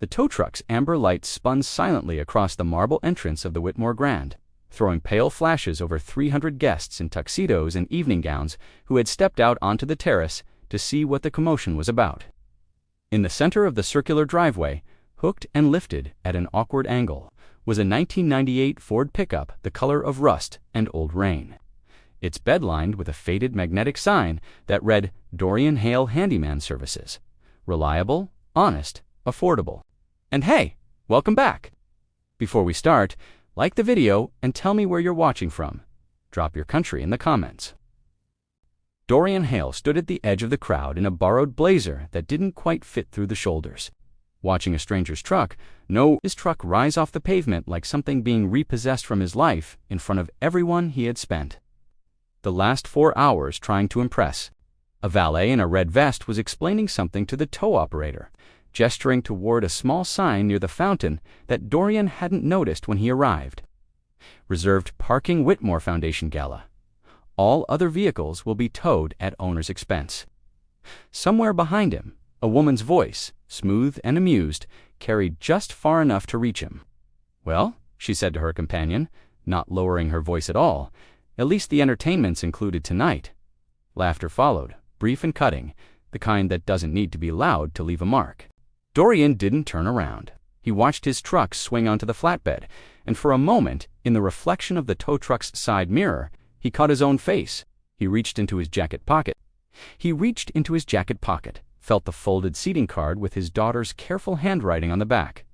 The tow truck's amber light spun silently across the marble entrance of the Whitmore Grand, throwing pale flashes over 300 guests in tuxedos and evening gowns who had stepped out onto the terrace to see what the commotion was about. In the center of the circular driveway, hooked and lifted at an awkward angle, was a 1998 Ford pickup the color of rust and old rain. Its bed lined with a faded magnetic sign that read Dorian Hale Handyman Services. Reliable, honest, affordable. And hey, welcome back! Before we start, like the video and tell me where you're watching from. Drop your country in the comments. Dorian Hale stood at the edge of the crowd in a borrowed blazer that didn't quite fit through the shoulders. Watching a stranger's truck, his truck rise off the pavement like something being repossessed from his life in front of everyone he had spent the last 4 hours trying to impress. A valet in a red vest was explaining something to the tow operator, gesturing toward a small sign near the fountain that Dorian hadn't noticed when he arrived. Reserved Parking Whitmore Foundation Gala. All other vehicles will be towed at owner's expense. Somewhere behind him, a woman's voice, smooth and amused, carried just far enough to reach him. "Well," she said to her companion, not lowering her voice at all, "at least the entertainment's included tonight." Laughter followed, brief and cutting, the kind that doesn't need to be loud to leave a mark. Dorian didn't turn around. He watched his truck swing onto the flatbed, and for a moment, in the reflection of the tow truck's side mirror, he caught his own face. He reached into his jacket pocket, felt the folded seating card with his daughter's careful handwriting on the back.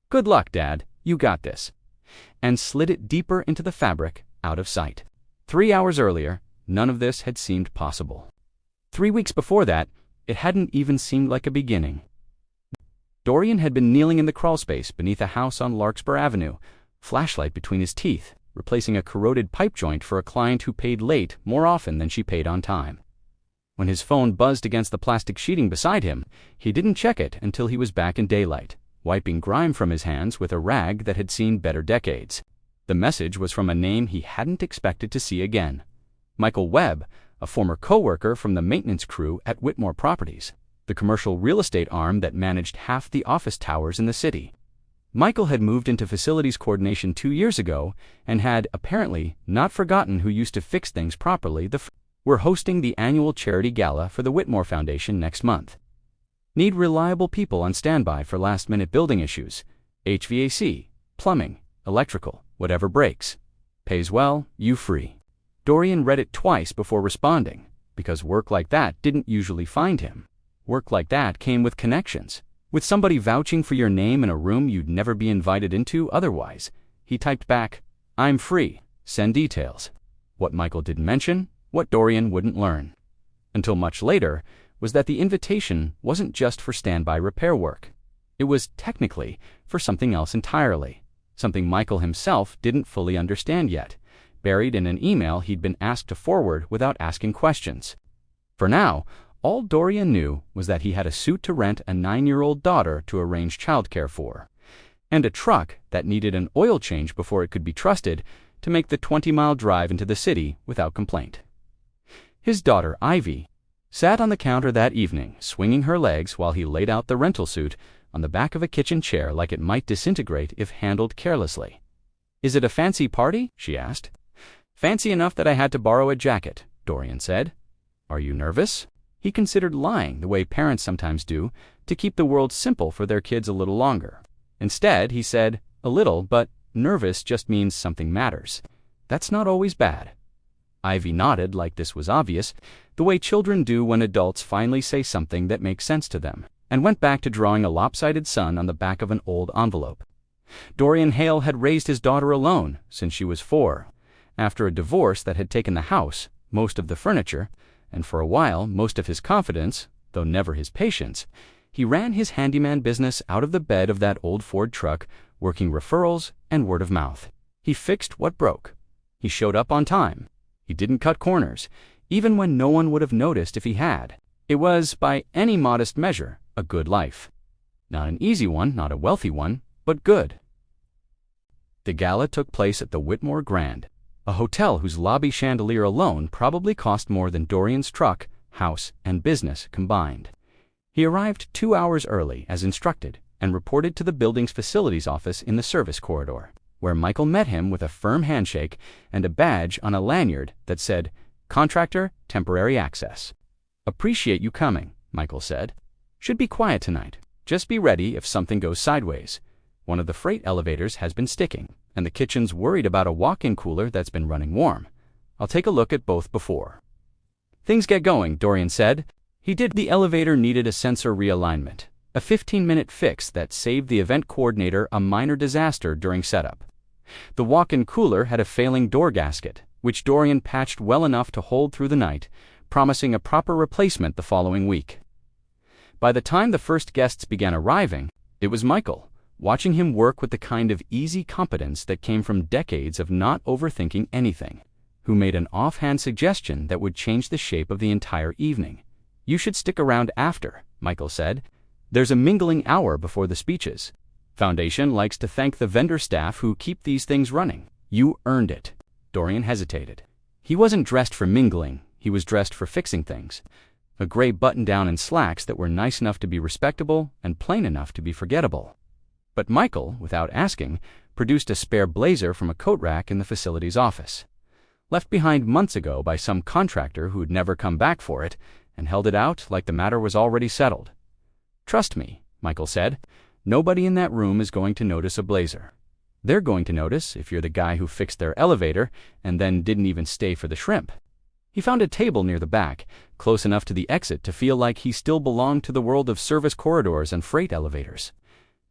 "Good luck, Dad, you got this," and slid it deeper into the fabric, out of sight. 3 hours earlier, none of this had seemed possible. 3 weeks before that, it hadn't even seemed like a beginning. Dorian had been kneeling in the crawlspace beneath a house on Larkspur Avenue, flashlight between his teeth, replacing a corroded pipe joint for a client who paid late more often than she paid on time. When his phone buzzed against the plastic sheeting beside him, he didn't check it until he was back in daylight, wiping grime from his hands with a rag that had seen better decades. The message was from a name he hadn't expected to see again. Michael Webb, a former co-worker from the maintenance crew at Whitmore Properties, the commercial real estate arm that managed half the office towers in the city. Michael had moved into facilities coordination 2 years ago and had, apparently, not forgotten who used to fix things properly. We're hosting the annual charity gala for the Whitmore Foundation next month. Need reliable people on standby for last-minute building issues. HVAC, plumbing, electrical, whatever breaks. Pays well, you free. Dorian read it twice before responding, because work like that didn't usually find him. Work like that came with connections, with somebody vouching for your name in a room you'd never be invited into otherwise. He typed back, "I'm free, send details." What Michael didn't mention, what Dorian wouldn't learn, until much later, was that the invitation wasn't just for standby repair work. It was technically for something else entirely, something Michael himself didn't fully understand yet, buried in an email he'd been asked to forward without asking questions. For now, all Dorian knew was that he had a suit to rent a 9-year-old daughter to arrange childcare for, and a truck that needed an oil change before it could be trusted to make the 20-mile drive into the city without complaint. His daughter, Ivy, sat on the counter that evening, swinging her legs while he laid out the rental suit on the back of a kitchen chair like it might disintegrate if handled carelessly. "Is it a fancy party?" she asked. "Fancy enough that I had to borrow a jacket," Dorian said. "Are you nervous?" He considered lying the way parents sometimes do to keep the world simple for their kids a little longer. Instead, he said, "A little, but nervous just means something matters. That's not always bad." Ivy nodded like this was obvious, the way children do when adults finally say something that makes sense to them, and went back to drawing a lopsided sun on the back of an old envelope. Dorian Hale had raised his daughter alone since she was 4, after a divorce that had taken the house, most of the furniture, and for a while most of his confidence, though never his patience. He ran his handyman business out of the bed of that old Ford truck, working referrals and word of mouth. He fixed what broke. He showed up on time. He didn't cut corners, even when no one would have noticed if he had. It was, by any modest measure, a good life. Not an easy one, not a wealthy one, but good. The gala took place at the Whitmore Grand, a hotel whose lobby chandelier alone probably cost more than Dorian's truck, house, and business combined. He arrived 2 hours early, as instructed, and reported to the building's facilities office in the service corridor, where Michael met him with a firm handshake and a badge on a lanyard that said, "Contractor, temporary access." "Appreciate you coming," Michael said. "Should be quiet tonight. Just be ready if something goes sideways. One of the freight elevators has been sticking, and the kitchen's worried about a walk-in cooler that's been running warm. I'll take a look at both before." "Things get going," Dorian said. The elevator needed a sensor realignment, a 15-minute fix that saved the event coordinator a minor disaster during setup. The walk-in cooler had a failing door gasket, which Dorian patched well enough to hold through the night, promising a proper replacement the following week. By the time the first guests began arriving, it was Michael, watching him work with the kind of easy competence that came from decades of not overthinking anything, who made an offhand suggestion that would change the shape of the entire evening. "You should stick around after," Michael said. "There's a mingling hour before the speeches. Foundation likes to thank the vendor staff who keep these things running." "You earned it." Dorian hesitated. He wasn't dressed for mingling, he was dressed for fixing things. A gray button-down and slacks that were nice enough to be respectable and plain enough to be forgettable. But Michael, without asking, produced a spare blazer from a coat rack in the facilities office, left behind months ago by some contractor who'd never come back for it, and held it out like the matter was already settled. "Trust me," Michael said, "nobody in that room is going to notice a blazer. They're going to notice if you're the guy who fixed their elevator and then didn't even stay for the shrimp." He found a table near the back, close enough to the exit to feel like he still belonged to the world of service corridors and freight elevators.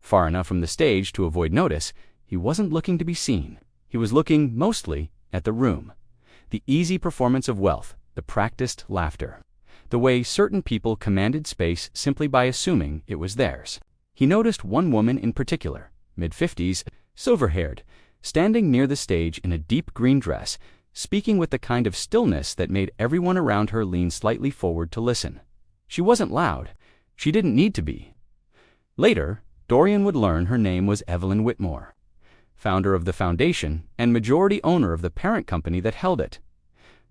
Far enough from the stage to avoid notice, he wasn't looking to be seen. He was looking, mostly, at the room. The easy performance of wealth, the practiced laughter. The way certain people commanded space simply by assuming it was theirs. He noticed one woman in particular, mid-50s, silver-haired, standing near the stage in a deep green dress, speaking with the kind of stillness that made everyone around her lean slightly forward to listen. She wasn't loud. She didn't need to be. Later, Dorian would learn her name was Evelyn Whitmore, founder of the foundation and majority owner of the parent company that held it.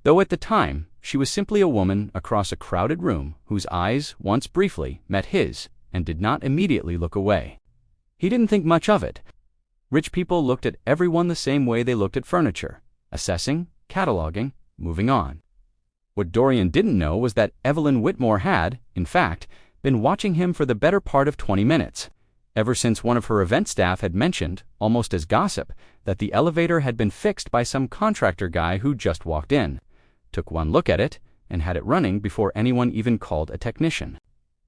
Though at the time, she was simply a woman across a crowded room whose eyes, once briefly, met his and did not immediately look away. He didn't think much of it. Rich people looked at everyone the same way they looked at furniture, assessing, cataloging, moving on. What Dorian didn't know was that Evelyn Whitmore had, in fact, been watching him for the better part of 20 minutes, ever since one of her event staff had mentioned, almost as gossip, that the elevator had been fixed by some contractor guy who just walked in, took one look at it, and had it running before anyone even called a technician.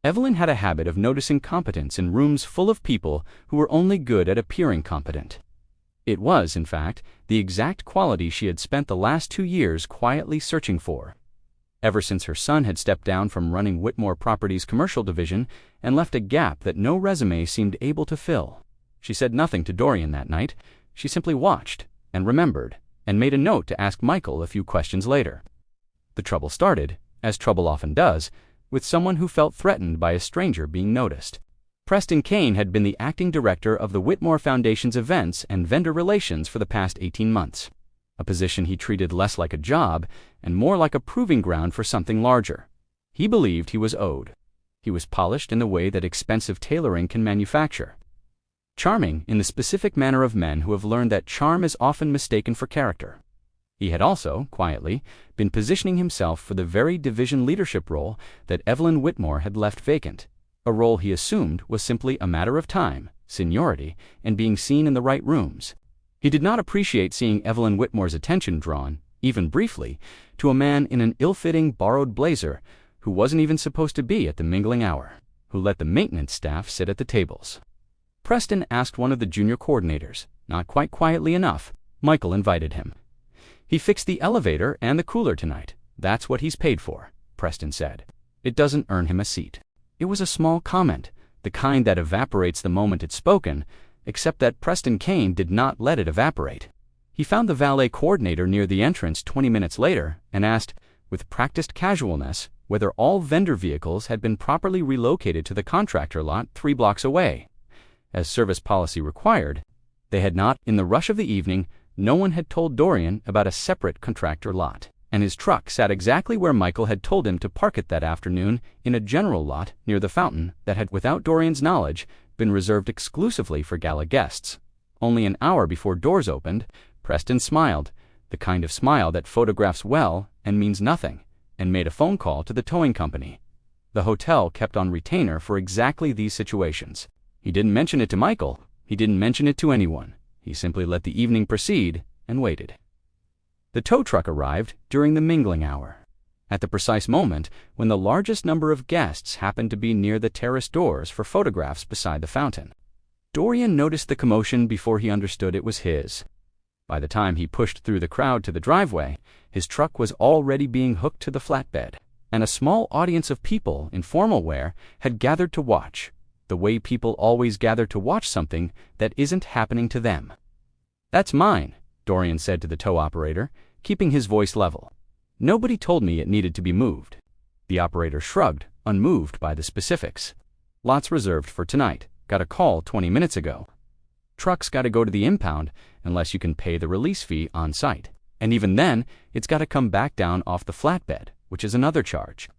Evelyn had a habit of noticing competence in rooms full of people who were only good at appearing competent. It was, in fact, the exact quality she had spent the last 2 years quietly searching for. Ever since her son had stepped down from running Whitmore Properties' commercial division and left a gap that no resume seemed able to fill. She said nothing to Dorian that night. She simply watched, and remembered, and made a note to ask Michael a few questions later. The trouble started, as trouble often does, with someone who felt threatened by a stranger being noticed. Preston Kane had been the acting director of the Whitmore Foundation's events and vendor relations for the past 18 months, a position he treated less like a job and more like a proving ground for something larger. He believed he was owed. He was polished in the way that expensive tailoring can manufacture. Charming in the specific manner of men who have learned that charm is often mistaken for character. He had also, quietly, been positioning himself for the very division leadership role that Evelyn Whitmore had left vacant, a role he assumed was simply a matter of time, seniority, and being seen in the right rooms. He did not appreciate seeing Evelyn Whitmore's attention drawn, even briefly, to a man in an ill-fitting borrowed blazer who wasn't even supposed to be at the mingling hour, who let the maintenance staff sit at the tables. Preston asked one of the junior coordinators, not quite quietly enough. Michael invited him. "He fixed the elevator and the cooler tonight. That's what he's paid for," Preston said. "It doesn't earn him a seat." It was a small comment, the kind that evaporates the moment it's spoken, except that Preston Kane did not let it evaporate. He found the valet coordinator near the entrance 20 minutes later and asked, with practiced casualness, whether all vendor vehicles had been properly relocated to the contractor lot 3 blocks away. As service policy required, they had not. In the rush of the evening, no one had told Dorian about a separate contractor lot, and his truck sat exactly where Michael had told him to park it that afternoon, in a general lot near the fountain that had, without Dorian's knowledge, been reserved exclusively for gala guests. Only an hour before doors opened, Preston smiled, the kind of smile that photographs well and means nothing, and made a phone call to the towing company. The hotel kept on retainer for exactly these situations. He didn't mention it to Michael. He didn't mention it to anyone. He simply let the evening proceed and waited. The tow truck arrived during the mingling hour, at the precise moment when the largest number of guests happened to be near the terrace doors for photographs beside the fountain. Dorian noticed the commotion before he understood it was his. By the time he pushed through the crowd to the driveway, his truck was already being hooked to the flatbed, and a small audience of people in formal wear had gathered to watch, the way people always gather to watch something that isn't happening to them. "That's mine," Dorian said to the tow operator, keeping his voice level. "Nobody told me it needed to be moved." The operator shrugged, unmoved by the specifics. "Lots reserved for tonight. Got a call 20 minutes ago. Truck's got to go to the impound unless you can pay the release fee on site. And even then, it's got to come back down off the flatbed, which is another charge."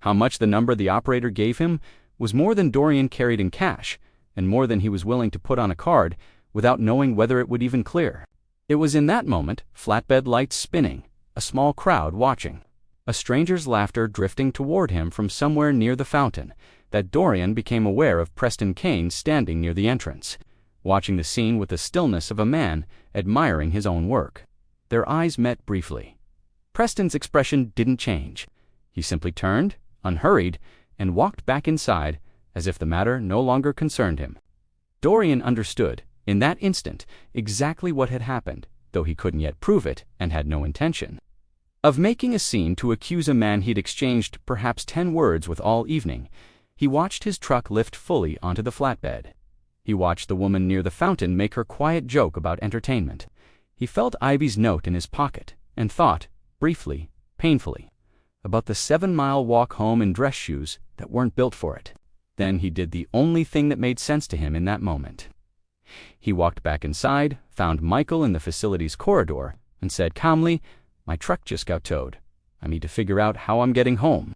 How much the number the operator gave him was more than Dorian carried in cash, and more than he was willing to put on a card without knowing whether it would even clear. It was in that moment, flatbed lights spinning, a small crowd watching, a stranger's laughter drifting toward him from somewhere near the fountain, that Dorian became aware of Preston Kane standing near the entrance, watching the scene with the stillness of a man admiring his own work. Their eyes met briefly. Preston's expression didn't change. He simply turned, unhurried, and walked back inside as if the matter no longer concerned him. Dorian understood, in that instant, exactly what had happened, though he couldn't yet prove it and had no intention of making a scene to accuse a man he'd exchanged perhaps 10 words with all evening. He watched his truck lift fully onto the flatbed. He watched the woman near the fountain make her quiet joke about entertainment. He felt Ivy's note in his pocket and thought, briefly, painfully, about the 7-mile walk home in dress shoes that weren't built for it. Then he did the only thing that made sense to him in that moment. He walked back inside, found Michael in the facility's corridor, and said calmly, "My truck just got towed. I need to figure out how I'm getting home."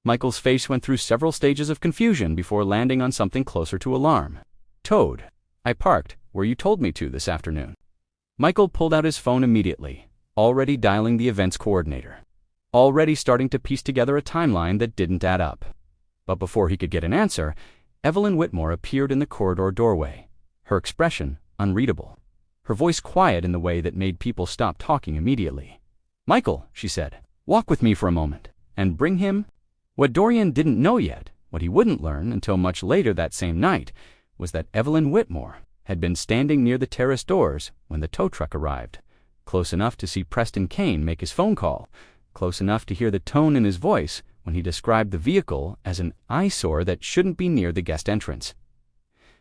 Michael's face went through several stages of confusion before landing on something closer to alarm. "Towed. I parked where you told me to this afternoon." Michael pulled out his phone immediately, already dialing the events coordinator, already starting to piece together a timeline that didn't add up. But before he could get an answer, Evelyn Whitmore appeared in the corridor doorway, her expression unreadable, her voice quiet in the way that made people stop talking immediately. "Michael," she said, "walk with me for a moment, and bring him—" What Dorian didn't know yet, what he wouldn't learn until much later that same night, was that Evelyn Whitmore had been standing near the terrace doors when the tow truck arrived, close enough to see Preston Kane make his phone call, close enough to hear the tone in his voice when he described the vehicle as an eyesore that shouldn't be near the guest entrance.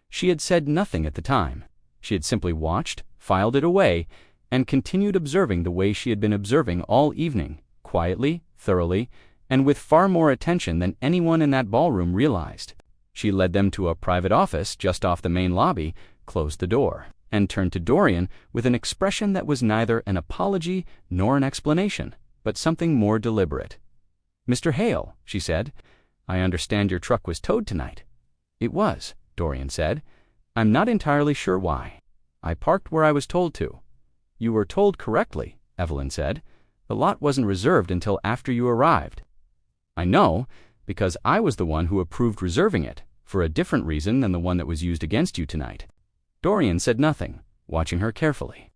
She had said nothing at the time. She had simply watched, filed it away, and continued observing the way she had been observing all evening, quietly, thoroughly, and with far more attention than anyone in that ballroom realized. She led them to a private office just off the main lobby, closed the door, and turned to Dorian with an expression that was neither an apology nor an explanation, but something more deliberate. "Mr. Hale," she said, "I understand your truck was towed tonight." "It was," Dorian said. "I'm not entirely sure why. I parked where I was told to." "You were told correctly," Evelyn said. "The lot wasn't reserved until after you arrived." "I know, because I was the one who approved reserving it, for a different reason than the one that was used against you tonight." Dorian said nothing, watching her carefully.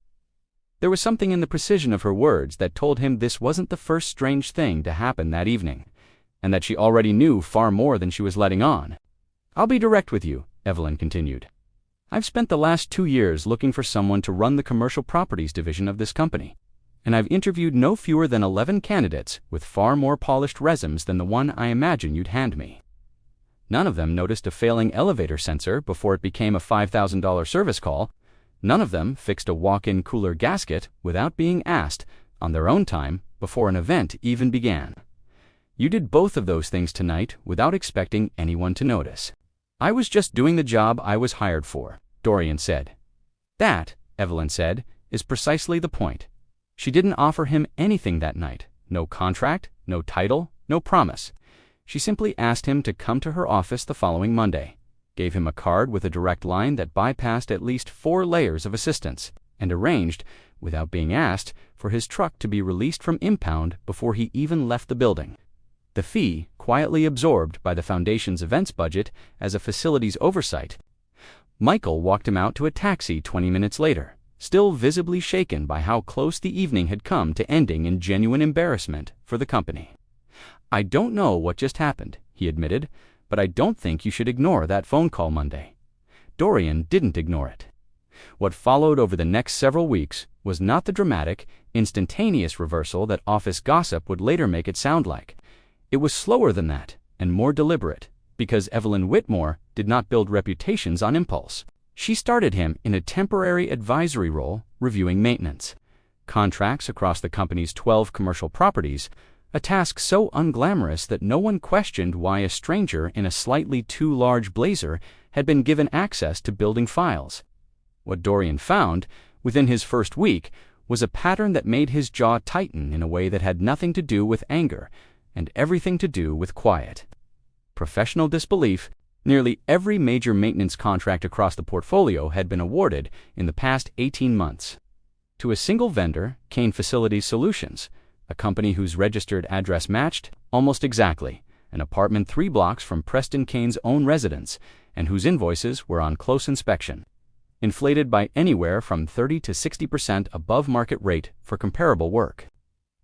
There was something in the precision of her words that told him this wasn't the first strange thing to happen that evening, and that she already knew far more than she was letting on. "I'll be direct with you," Evelyn continued. "I've spent the last 2 years looking for someone to run the commercial properties division of this company, and I've interviewed no fewer than 11 candidates with far more polished resumes than the one I imagine you'd hand me. None of them noticed a failing elevator sensor before it became a $5,000 service call. None of them fixed a walk-in cooler gasket without being asked, on their own time, before an event even began. You did both of those things tonight without expecting anyone to notice." "I was just doing the job I was hired for," Dorian said. "That," Evelyn said, "is precisely the point. She didn't offer him anything that night, no contract, no title, no promise. She simply asked him to come to her office the following Monday. gave him a card with a direct line that bypassed at least 4 layers of assistance, and arranged, without being asked, for his truck to be released from impound before he even left the building. The fee quietly absorbed by the Foundation's events budget as a facility's oversight. Michael walked him out to a taxi 20 minutes later, still visibly shaken by how close the evening had come to ending in genuine embarrassment for the company. "I don't know what just happened," he admitted, "but I don't think you should ignore that phone call Monday." Dorian didn't ignore it. What followed over the next several weeks was not the dramatic, instantaneous reversal that office gossip would later make it sound like. It was slower than that, and more deliberate, because Evelyn Whitmore did not build reputations on impulse. She started him in a temporary advisory role, reviewing maintenance contracts across the company's 12 commercial properties, a task so unglamorous that no one questioned why a stranger in a slightly too large blazer had been given access to building files. What Dorian found, within his first week, was a pattern that made his jaw tighten in a way that had nothing to do with anger and everything to do with quiet. Professional disbelief. Nearly every major maintenance contract across the portfolio had been awarded in the past 18 months to a single vendor, Kane Facilities Solutions, a company whose registered address matched, almost exactly, an apartment 3 blocks from Preston Kane's own residence, and whose invoices were on close inspection, inflated by anywhere from 30 to 60% above market rate for comparable work.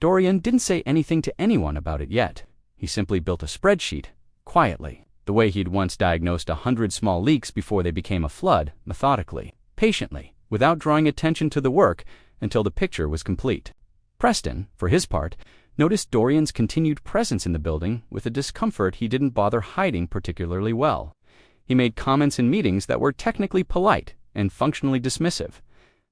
Dorian didn't say anything to anyone about it yet. He simply built a spreadsheet, quietly, the way he'd once diagnosed 100 small leaks before they became a flood, methodically, patiently, without drawing attention to the work until the picture was complete. Preston, for his part, noticed Dorian's continued presence in the building with a discomfort he didn't bother hiding particularly well. He made comments in meetings that were technically polite and functionally dismissive.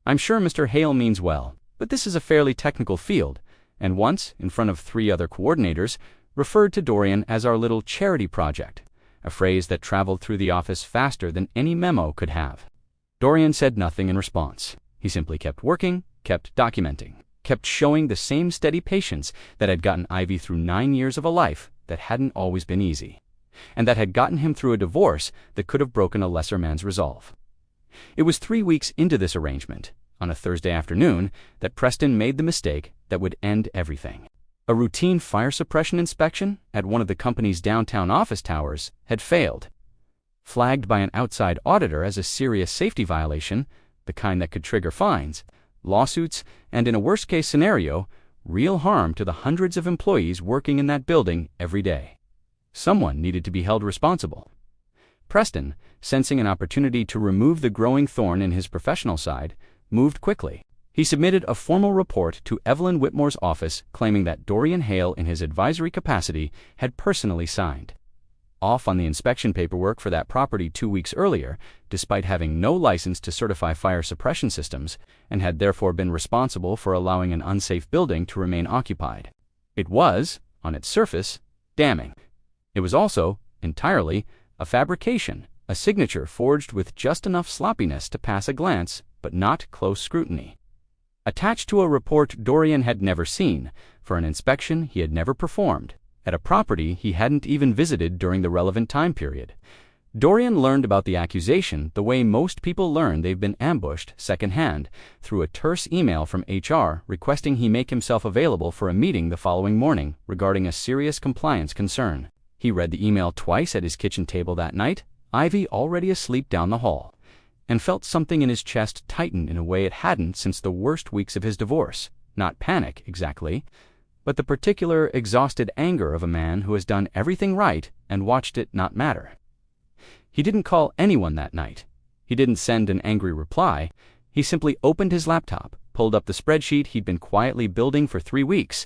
"I'm sure Mr. Hale means well, but this is a fairly technical field," and once, in front of 3 other coordinators, referred to Dorian as our little charity project, a phrase that traveled through the office faster than any memo could have. Dorian said nothing in response. He simply kept working, kept documenting, kept showing the same steady patience that had gotten Ivy through 9 years of a life that hadn't always been easy, and that had gotten him through a divorce that could have broken a lesser man's resolve. It was 3 weeks into this arrangement, on a Thursday afternoon, that Preston made the mistake that would end everything. A routine fire suppression inspection at one of the company's downtown office towers had failed. Flagged by an outside auditor as a serious safety violation, the kind that could trigger fines, lawsuits, and in a worst-case scenario, real harm to the hundreds of employees working in that building every day. Someone needed to be held responsible. Preston, sensing an opportunity to remove the growing thorn in his professional side, moved quickly. He submitted a formal report to Evelyn Whitmore's office claiming that Dorian Hale, in his advisory capacity, had personally signed off on the inspection paperwork for that property 2 weeks earlier, despite having no license to certify fire suppression systems, and had therefore been responsible for allowing an unsafe building to remain occupied. It was, on its surface, damning. It was also, entirely, a fabrication, a signature forged with just enough sloppiness to pass a glance, but not close scrutiny. Attached to a report Dorian had never seen, for an inspection he had never performed, at a property he hadn't even visited during the relevant time period. Dorian learned about the accusation the way most people learn they've been ambushed secondhand, through a terse email from HR requesting he make himself available for a meeting the following morning regarding a serious compliance concern. He read the email twice at his kitchen table that night, Ivy already asleep down the hall, and felt something in his chest tighten in a way it hadn't since the worst weeks of his divorce. Not panic, exactly, but the particular exhausted anger of a man who has done everything right and watched it not matter. He didn't call anyone that night. He didn't send an angry reply. He simply opened his laptop, pulled up the spreadsheet he'd been quietly building for 3 weeks,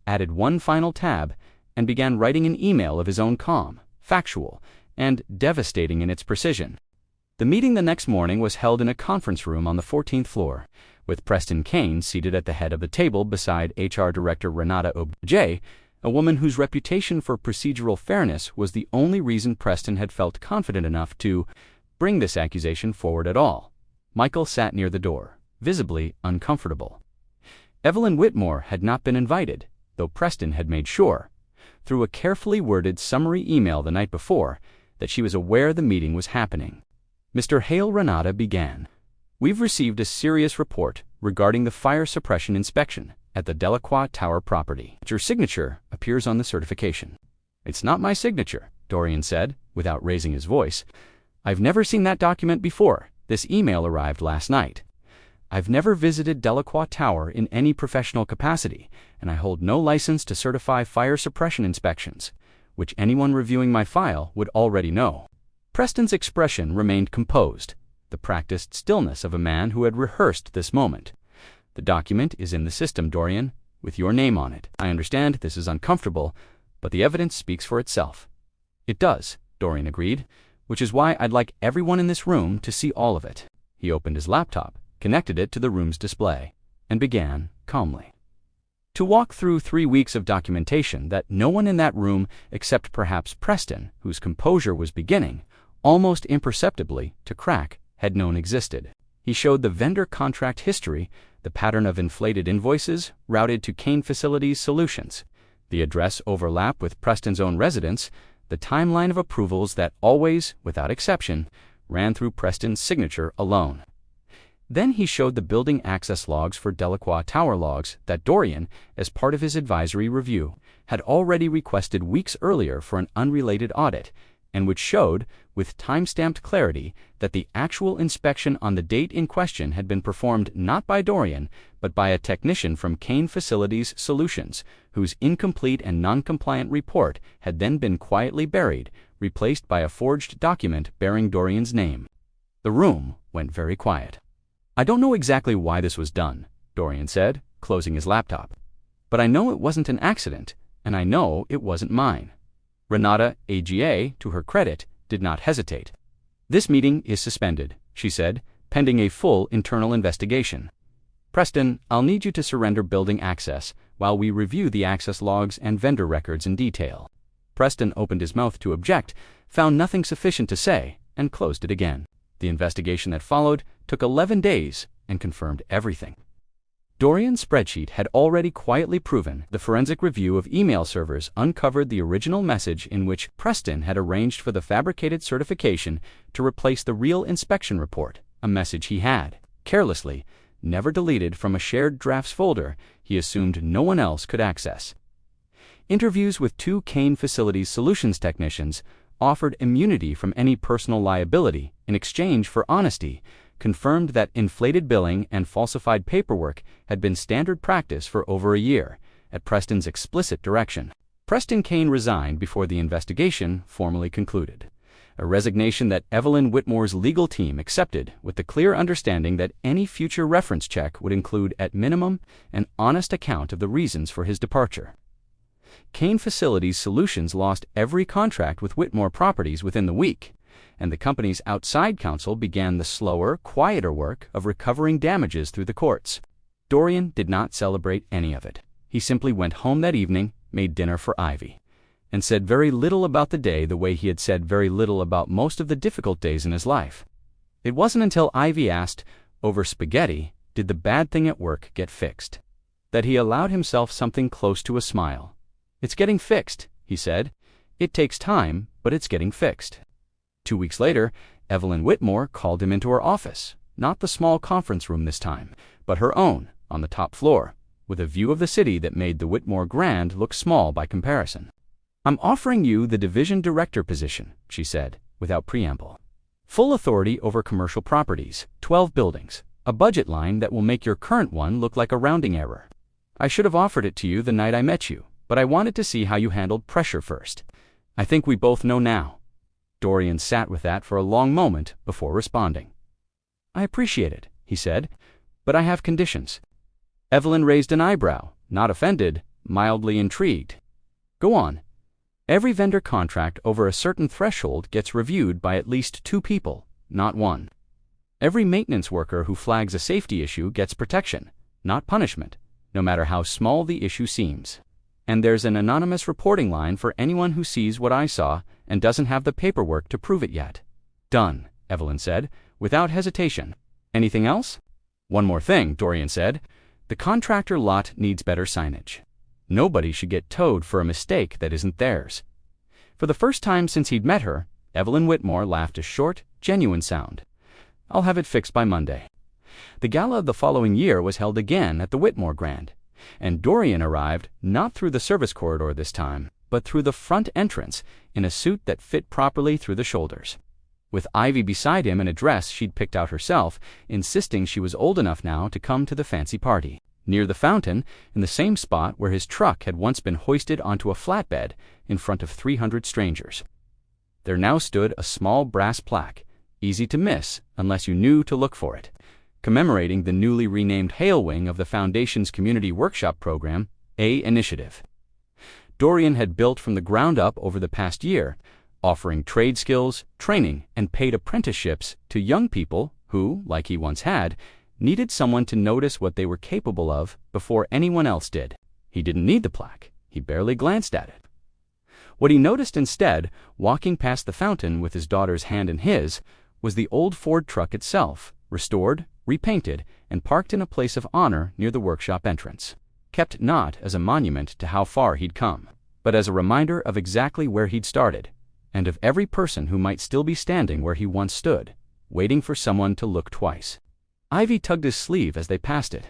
added one final tab, and began writing an email of his own calm, factual, and devastating in its precision. The meeting the next morning was held in a conference room on the 14th floor, with Preston Kane seated at the head of the table beside HR Director Renata Obj, a woman whose reputation for procedural fairness was the only reason Preston had felt confident enough to bring this accusation forward at all. Michael sat near the door, visibly uncomfortable. Evelyn Whitmore had not been invited, though Preston had made sure, through a carefully worded summary email the night before, that she was aware the meeting was happening. Mr. Hale Renata began. We've received a serious report regarding the fire suppression inspection at the Delacroix Tower property. Your signature appears on the certification. It's not my signature, Dorian said, without raising his voice. I've never seen that document before. This email arrived last night. I've never visited Delacroix Tower in any professional capacity, and I hold no license to certify fire suppression inspections, which anyone reviewing my file would already know. Preston's expression remained composed, the practiced stillness of a man who had rehearsed this moment. The document is in the system, Dorian, with your name on it. I understand this is uncomfortable, but the evidence speaks for itself. It does, Dorian agreed, which is why I'd like everyone in this room to see all of it. He opened his laptop, connected it to the room's display, and began, calmly, to walk through 3 weeks of documentation that no one in that room, except perhaps Preston, whose composure was beginning, almost imperceptibly, to crack, had known existed. He showed the vendor contract history, the pattern of inflated invoices routed to Kane Facilities Solutions, the address overlap with Preston's own residence, the timeline of approvals that always, without exception, ran through Preston's signature alone. Then he showed the building access logs for Delacroix Tower logs that Dorian, as part of his advisory review, had already requested weeks earlier for an unrelated audit, and which showed, with time-stamped clarity, that the actual inspection on the date in question had been performed not by Dorian, but by a technician from Kane Facilities Solutions, whose incomplete and non-compliant report had then been quietly buried, replaced by a forged document bearing Dorian's name. The room went very quiet. I don't know exactly why this was done, Dorian said, closing his laptop. But I know it wasn't an accident, and I know it wasn't mine. Renata, AGA, to her credit, did not hesitate. This meeting is suspended, she said, pending a full internal investigation. Preston, I'll need you to surrender building access while we review the access logs and vendor records in detail. Preston opened his mouth to object, found nothing sufficient to say, and closed it again. The investigation that followed took 11 days and confirmed everything. Dorian's spreadsheet had already quietly proven the forensic review of email servers uncovered the original message in which Preston had arranged for the fabricated certification to replace the real inspection report, a message he had, carelessly, never deleted from a shared drafts folder he assumed no one else could access. Interviews with 2 Kane Facilities Solutions technicians offered immunity from any personal liability in exchange for honesty, confirmed that inflated billing and falsified paperwork had been standard practice for over a year, at Preston's explicit direction. Preston Kane resigned before the investigation formally concluded, a resignation that Evelyn Whitmore's legal team accepted with the clear understanding that any future reference check would include, at minimum, an honest account of the reasons for his departure. Kane Facilities Solutions lost every contract with Whitmore Properties within the week, and the company's outside counsel began the slower, quieter work of recovering damages through the courts. Dorian did not celebrate any of it. He simply went home that evening, made dinner for Ivy, and said very little about the day the way he had said very little about most of the difficult days in his life. It wasn't until Ivy asked, over spaghetti, did the bad thing at work get fixed, that he allowed himself something close to a smile. It's getting fixed, he said. It takes time, but it's getting fixed. 2 weeks later, Evelyn Whitmore called him into her office, not the small conference room this time, but her own, on the top floor, with a view of the city that made the Whitmore Grand look small by comparison. I'm offering you the division director position, she said, without preamble. Full authority over commercial properties, 12 buildings, a budget line that will make your current one look like a rounding error. I should have offered it to you the night I met you, but I wanted to see how you handled pressure first. I think we both know now. Dorian sat with that for a long moment before responding. I appreciate it, he said, but I have conditions. Evelyn raised an eyebrow, not offended, mildly intrigued. Go on. Every vendor contract over a certain threshold gets reviewed by at least 2 people, not 1. Every maintenance worker who flags a safety issue gets protection, not punishment, no matter how small the issue seems. And there's an anonymous reporting line for anyone who sees what I saw and doesn't have the paperwork to prove it yet. Done, Evelyn said, without hesitation. Anything else? One more thing, Dorian said. The contractor lot needs better signage. Nobody should get towed for a mistake that isn't theirs. For the first time since he'd met her, Evelyn Whitmore laughed a short, genuine sound. "I'll have it fixed by Monday." The gala of the following year was held again at the Whitmore Grand, and Dorian arrived not through the service corridor this time, but through the front entrance in a suit that fit properly through the shoulders. With Ivy beside him in a dress she'd picked out herself, insisting she was old enough now to come to the fancy party. Near the fountain, in the same spot where his truck had once been hoisted onto a flatbed in front of 300 strangers, there now stood a small brass plaque, easy to miss unless you knew to look for it, commemorating the newly renamed Hale Wing of the Foundation's Community Workshop Program, A Initiative. Dorian had built from the ground up over the past year, offering trade skills, training, and paid apprenticeships to young people who, like he once had, needed someone to notice what they were capable of before anyone else did. He didn't need the plaque. He barely glanced at it. What he noticed instead, walking past the fountain with his daughter's hand in his, was the old Ford truck itself, restored, repainted, and parked in a place of honor near the workshop entrance, kept not as a monument to how far he'd come, but as a reminder of exactly where he'd started, and of every person who might still be standing where he once stood, waiting for someone to look twice. Ivy tugged his sleeve as they passed it.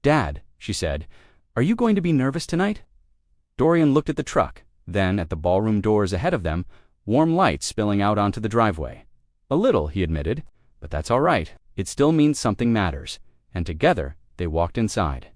"Dad," she said, "are you going to be nervous tonight?" Dorian looked at the truck, then at the ballroom doors ahead of them, warm light spilling out onto the driveway. "A little," he admitted, "but that's all right. It still means something matters." And together they walked inside.